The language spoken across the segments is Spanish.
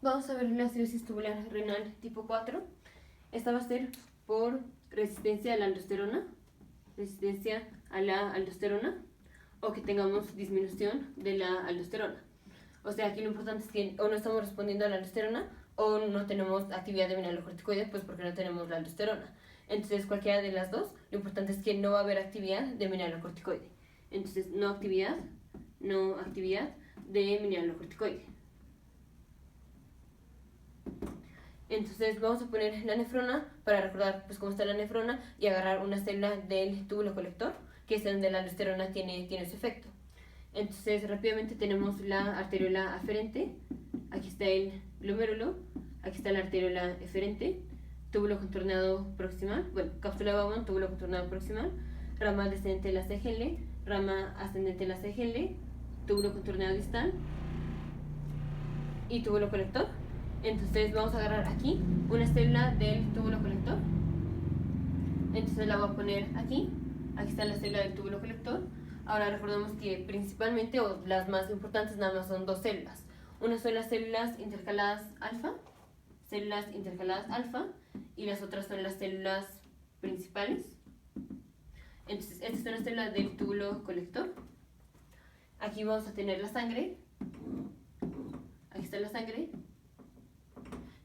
Vamos a ver la cirrosis tubular renal tipo 4. Esta va a ser por resistencia a la aldosterona, o que tengamos disminución de la aldosterona. O sea, aquí lo importante es que o no estamos respondiendo a la aldosterona o no tenemos actividad de mineralocorticoide, pues porque no tenemos la aldosterona. Entonces, cualquiera de las dos, lo importante es que no va a haber actividad de mineralocorticoide. Entonces, no actividad de mineralocorticoide. Entonces vamos a poner la nefrona para recordar pues cómo está la nefrona y agarrar una célula del túbulo colector, que es donde la aldosterona tiene su efecto. Entonces rápidamente tenemos la arteriola aferente, aquí está el glomérulo, aquí está la arteriola eferente, túbulo contorneado proximal, cápsula de Bowman, túbulo contorneado proximal, rama descendente de la CGL, rama ascendente de la CGL, túbulo contorneado distal y túbulo colector. Entonces vamos a agarrar aquí una célula del túbulo colector. Entonces la voy a poner aquí. Aquí está la célula del túbulo colector. Ahora recordemos que principalmente, o las más importantes, nada más son dos células. Una son las células intercaladas alfa, y las otras son las células principales. Entonces esta es una célula del túbulo colector. Aquí vamos a tener la sangre. Aquí está la sangre.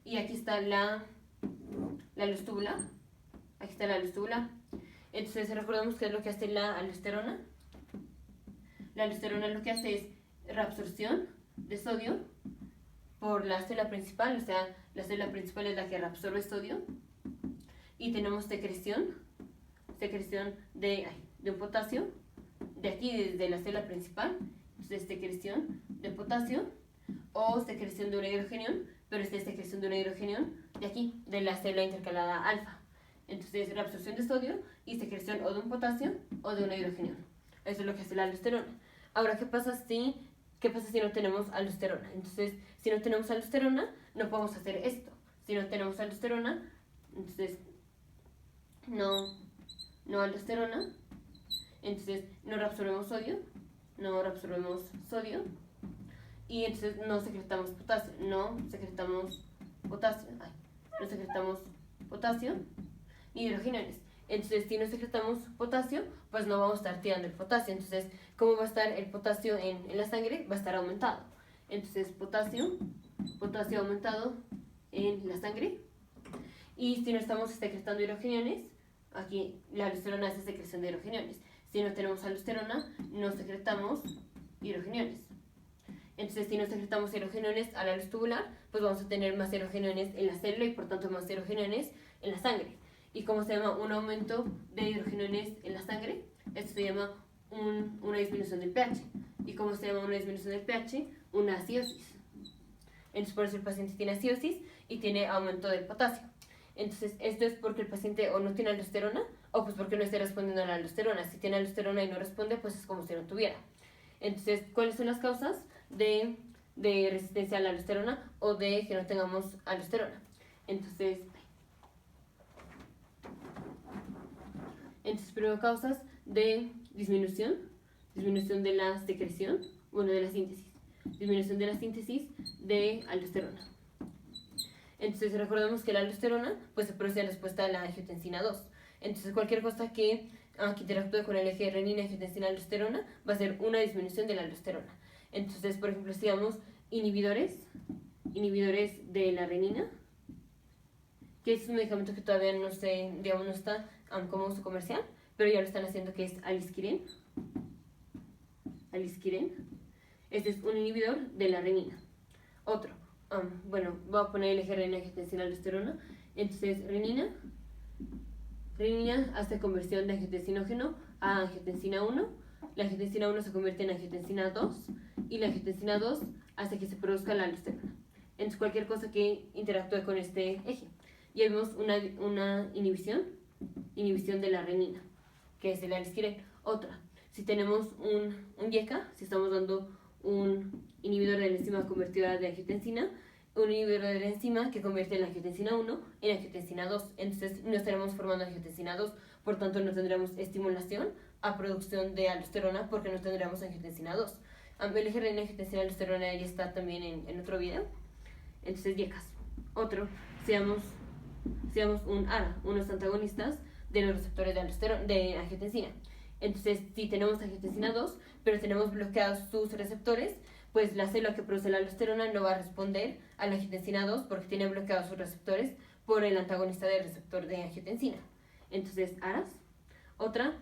Y aquí está la luz tubular. Aquí está la luz tubular. Entonces recordemos qué es lo que hace la aldosterona. La aldosterona lo que hace es reabsorción de sodio por la célula principal, o sea, la célula principal es la que reabsorbe sodio. Y tenemos secreción de un potasio, de aquí, desde la célula principal. Entonces secreción de potasio o secreción de un hidrogenión, pero esta es secreción de un hidrogenión de aquí, de la célula intercalada alfa. Entonces, reabsorción de sodio y secreción o de un potasio o de un hidrogenión. Eso es lo que hace la aldosterona. Ahora, ¿qué pasa si no tenemos aldosterona? Entonces, si no tenemos aldosterona, no podemos hacer esto. Si no tenemos aldosterona, entonces no aldosterona, entonces no reabsorbemos sodio, y entonces no secretamos potasio ni hidrogeniones. Entonces, si no secretamos potasio, pues no vamos a estar tirando el potasio. Entonces, ¿cómo va a estar el potasio en la sangre? Va a estar aumentado. Entonces, potasio aumentado en la sangre. Y si no estamos secretando hidrogeniones, aquí la aldosterona hace secreción de hidrogeniones. Si no tenemos aldosterona, no secretamos hidrogeniones. Entonces, si no secretamos hidrogeniones a la luz tubular, pues vamos a tener más hidrogeniones en la célula y por tanto más hidrogeniones en la sangre. ¿Y cómo se llama un aumento de hidrogeniones en la sangre? Esto se llama una disminución del pH. ¿Y cómo se llama una disminución del pH? Una acidosis. Entonces, por eso el paciente tiene acidosis y tiene aumento del potasio. Entonces, esto es porque el paciente o no tiene aldosterona o pues porque no está respondiendo a la aldosterona. Si tiene aldosterona y no responde, pues es como si no tuviera. Entonces, ¿cuáles son las causas de resistencia a la aldosterona o de que no tengamos aldosterona? Entonces, primero causas de disminución de la secreción, de la síntesis. Disminución de la síntesis de aldosterona. Entonces recordemos que la aldosterona pues se produce en respuesta a la angiotensina 2. Entonces cualquier cosa que interactúe con el eje de renina, angiotensina, aldosterona va a ser una disminución de la aldosterona. Entonces, por ejemplo, si damos inhibidores de la renina, que es un medicamento que todavía no está como uso comercial, pero ya lo están haciendo, que es alisquiren. Este es un inhibidor de la renina. Otro, voy a poner el eje renina, angiotensina, aldosterona. Entonces, renina hace conversión de angiotensinógeno a angiotensina 1. La angiotensina 1 se convierte en angiotensina 2 y la angiotensina 2 hace que se produzca la aldosterona. Entonces, cualquier cosa que interactúe con este eje. Y vemos una inhibición de la renina, que es el alisquiren. Otra, si tenemos un YECA, si estamos dando un inhibidor de la enzima convertidora de angiotensina, un inhibidor de la enzima que convierte la angiotensina 1 en angiotensina 2. Entonces no estaremos formando angiotensina 2, por tanto no tendremos estimulación a producción de aldosterona porque no tendremos angiotensina 2. El eje renina, angiotensina, aldosterona ya está también en otro video. Entonces, diejas. Otro, seamos un ARA, unos antagonistas de los receptores de angiotensina. Entonces, si tenemos angiotensina 2, pero tenemos bloqueados sus receptores, pues la célula que produce la aldosterona no va a responder a la angiotensina 2 porque tiene bloqueados sus receptores por el antagonista del receptor de angiotensina. Entonces, ARAS. Otra,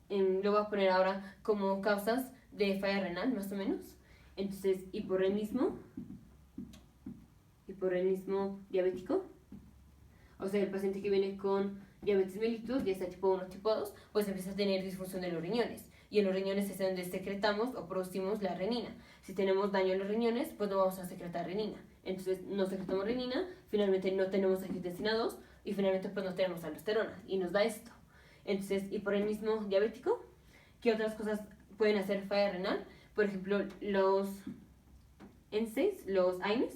lo voy a poner ahora como causas de falla renal, más o menos. Entonces, hiporrenismo diabético. O sea, el paciente que viene con diabetes mellitus, ya sea tipo 1 o tipo 2, pues empieza a tener disfunción de los riñones. Y en los riñones es donde secretamos o producimos la renina. Si tenemos daño en los riñones, pues no vamos a secretar renina. Entonces, no secretamos renina, finalmente no tenemos angiotensina 2 y finalmente pues no tenemos aldosterona y nos da esto. Entonces, hiporrenismo diabético. ¿Qué otras cosas pueden hacer falla renal? Por ejemplo, los NSAIDs, los AINES,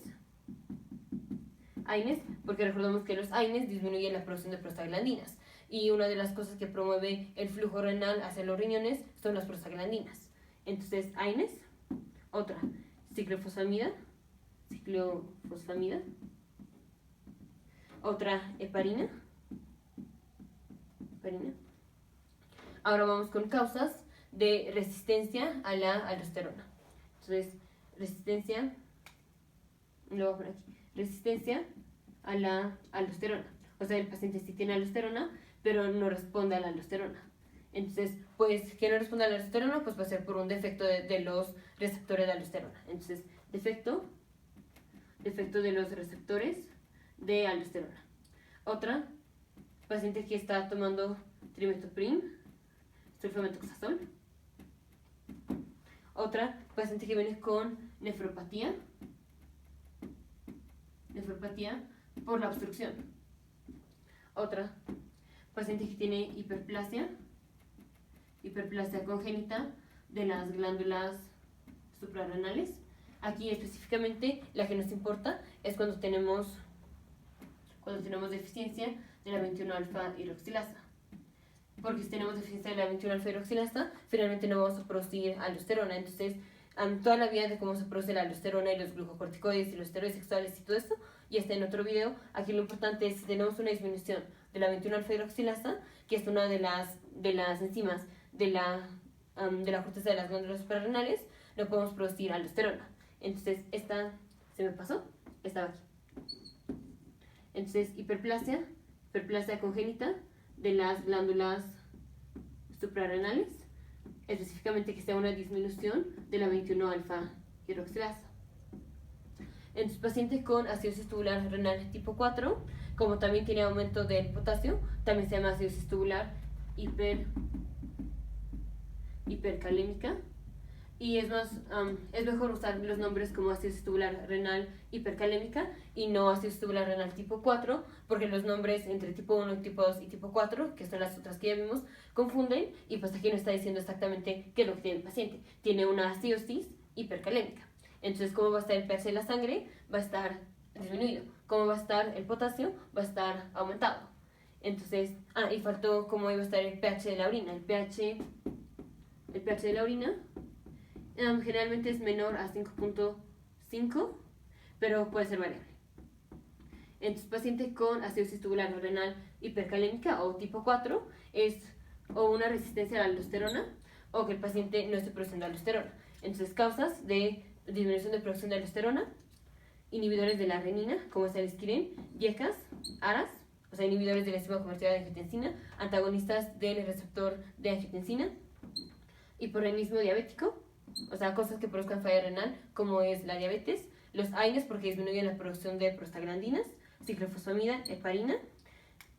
porque recordemos que los AINES disminuyen la producción de prostaglandinas y una de las cosas que promueve el flujo renal hacia los riñones son las prostaglandinas. Entonces, AINES. Otra, ciclofosfamida. Otra, heparina. Ahora vamos con causas de resistencia a la aldosterona. Entonces, resistencia a la aldosterona. O sea, el paciente sí tiene aldosterona, pero no responde a la aldosterona. Entonces, pues, que no responde a la aldosterona, pues va a ser por un defecto de los receptores de aldosterona. Entonces, defecto de los receptores de aldosterona. Otra, paciente que está tomando trimethoprim, sulfamethoxazol. Otra, paciente que viene con nefropatía por la obstrucción. Otra, paciente que tiene hiperplasia congénita de las glándulas suprarrenales. Aquí específicamente la que nos importa es cuando tenemos deficiencia de la 21-alfa hidroxilasa. Porque si tenemos deficiencia de la 21-alfa hidroxilasa, finalmente no vamos a producir aldosterona. Entonces, toda la vida de cómo se produce la aldosterona y los glucocorticoides y los esteroides sexuales y todo esto, y está en otro video. Aquí lo importante es si tenemos una disminución de la 21-alfa hidroxilasa, que es una de las enzimas de la corteza de las glándulas suprarrenales, no podemos producir aldosterona. Entonces, esta se me pasó, estaba aquí. Entonces, hiperplasia congénita de las glándulas suprarrenales, específicamente que sea una disminución de la 21-alfa hidroxilasa. En sus pacientes con acidosis tubular renal tipo 4, como también tiene aumento del potasio, también se llama acidosis tubular hipercalémica. Y es mejor usar los nombres como acidosis tubular renal hipercalémica y no acidosis tubular renal tipo 4, porque los nombres entre tipo 1, tipo 2 y tipo 4, que son las otras que ya vimos, confunden, y pues aquí no está diciendo exactamente qué es lo que tiene el paciente. Tiene una acidosis hipercalémica. Entonces, ¿cómo va a estar el pH de la sangre? Va a estar disminuido. ¿Cómo va a estar el potasio? Va a estar aumentado. Entonces, y faltó cómo iba a estar el pH de la orina. El pH de la orina generalmente es menor a 5.5, pero puede ser variable. Entonces, paciente con acidosis tubular renal hipercalémica o tipo 4 es o una resistencia a la aldosterona o que el paciente no esté produciendo aldosterona. Entonces, causas de disminución de producción de aldosterona: inhibidores de la renina, como es el esquirin, YECAS, ARAS, o sea, inhibidores de la enzima convertida de angiotensina, antagonistas del receptor de angiotensina, hiporrenismo diabético, o sea, cosas que produzcan falla renal, como es la diabetes, los AINES porque disminuyen la producción de prostaglandinas, ciclofosfamida, heparina,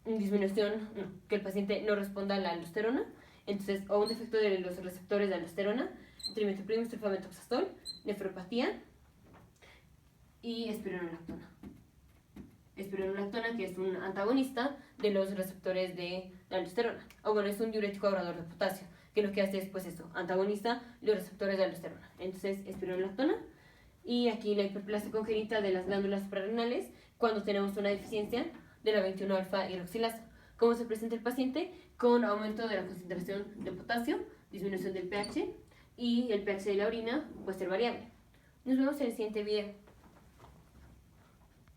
disminución, que el paciente no responda a la aldosterona, entonces, o un defecto de los receptores de aldosterona, trimethoprim, sulfamethoxazol, nefropatía y espironolactona. Espironolactona, que es un antagonista de los receptores de la aldosterona, o bueno, es un diurético ahorrador de potasio, que lo que hace es, pues eso, antagoniza los receptores de aldosterona. Entonces, espironolactona. Y aquí la hiperplasia congénita de las glándulas suprarrenales cuando tenemos una deficiencia de la 21-alfa hidroxilasa. ¿Cómo se presenta el paciente? Con aumento de la concentración de potasio, disminución del pH, y el pH de la orina puede ser variable. Nos vemos en el siguiente video.